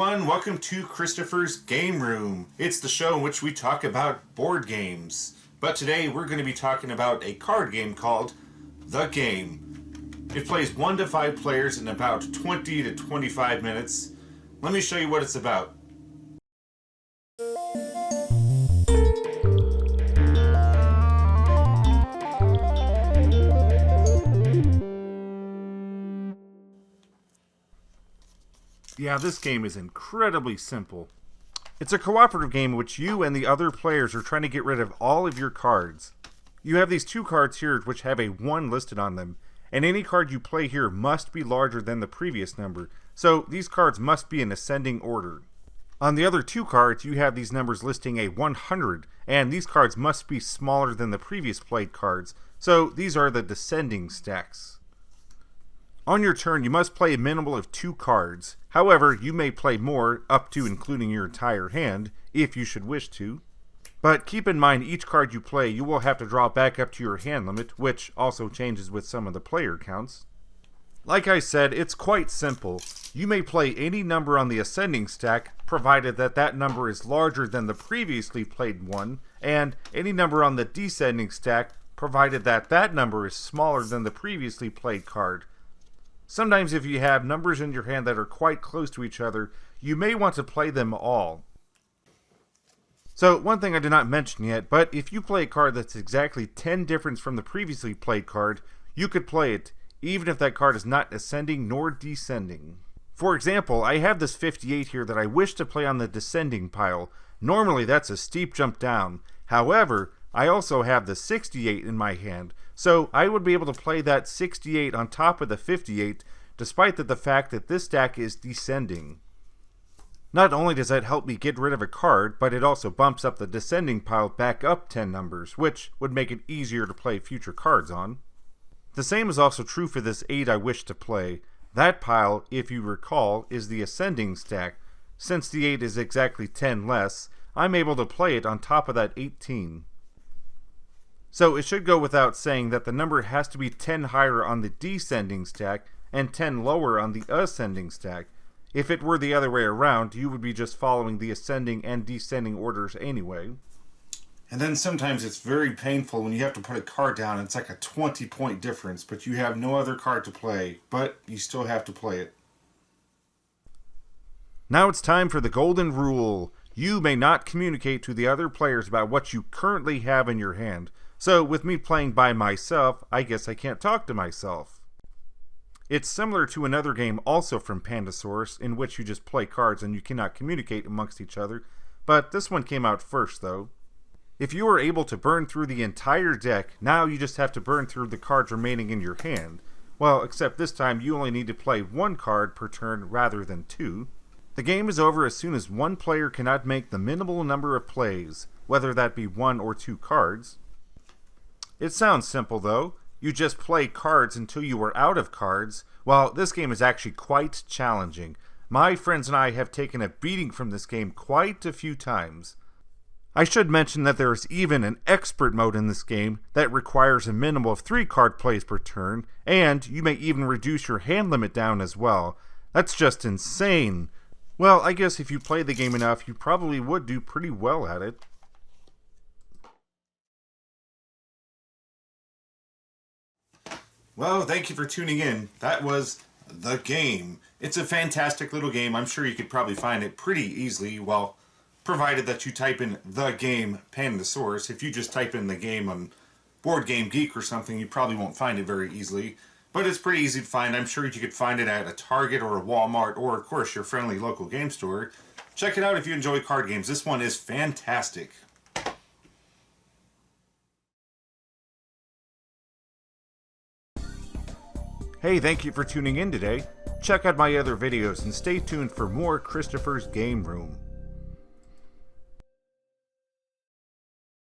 everyone, welcome to Christopher's Game Room. It's the show in which we talk about board games. But today we're going to be talking about a card game called The Game. It plays 1 to 5 players in about 20 to 25 minutes. Let me show you what it's about. Yeah, this game is incredibly simple. It's a cooperative game in which you and the other players are trying to get rid of all of your cards. You have these 2 cards here which have a 1 listed on them, and any card you play here must be larger than the previous number, so these cards must be in ascending order. On the other 2 cards, you have these numbers listing a 100, and these cards must be smaller than the previous played cards, so these are the descending stacks. On your turn, you must play a minimum of 2 cards. However, you may play more, up to including your entire hand, if you should wish to. But keep in mind, each card you play, you will have to draw back up to your hand limit, which also changes with some of the player counts. Like I said, it's quite simple. You may play any number on the ascending stack, provided that that number is larger than the previously played one, and any number on the descending stack, provided that that number is smaller than the previously played card. Sometimes if you have numbers in your hand that are quite close to each other, you may want to play them all. So one thing I did not mention yet, but if you play a card that's exactly 10 difference from the previously played card, you could play it, even if that card is not ascending nor descending. For example, I have this 58 here that I wish to play on the descending pile. Normally that's a steep jump down. However, I also have the 68 in my hand, so I would be able to play that 68 on top of the 58, despite the fact that this stack is descending. Not only does that help me get rid of a card, but it also bumps up the descending pile back up 10 numbers, which would make it easier to play future cards on. The same is also true for this 8 I wish to play. That pile, if you recall, is the ascending stack. Since the 8 is exactly 10 less, I'm able to play it on top of that 18. So it should go without saying that the number has to be 10 higher on the descending stack and 10 lower on the ascending stack. If it were the other way around, you would be just following the ascending and descending orders anyway. And then sometimes it's very painful when you have to put a card down and it's like a 20-point difference, but you have no other card to play, but you still have to play it. Now it's time for the golden rule. You may not communicate to the other players about what you currently have in your hand. So with me playing by myself, I guess I can't talk to myself. It's similar to another game also from Pandasaurus, in which you just play cards and you cannot communicate amongst each other, but this one came out first though. If you are able to burn through the entire deck, now you just have to burn through the cards remaining in your hand. Well, except this time you only need to play 1 card per turn rather than 2. The game is over as soon as one player cannot make the minimal number of plays, whether that be 1 or 2 cards. It sounds simple though. You just play cards until you are out of cards. Well, this game is actually quite challenging. My friends and I have taken a beating from this game quite a few times. I should mention that there is even an expert mode in this game that requires a minimum of 3 card plays per turn, and you may even reduce your hand limit down as well. That's just insane. Well, I guess if you play the game enough, you probably would do pretty well at it. Well, thank you for tuning in. That was The Game. It's a fantastic little game. I'm sure you could probably find it pretty easily, well, provided that you type in The Game Pandasaurus. If you just type in the game on Board Game Geek or something, you probably won't find it very easily. But it's pretty easy to find. I'm sure you could find it at a Target or a Walmart or, of course, your friendly local game store. Check it out if you enjoy card games. This one is fantastic. Hey, thank you for tuning in today. Check out my other videos and stay tuned for more Christopher's Game Room.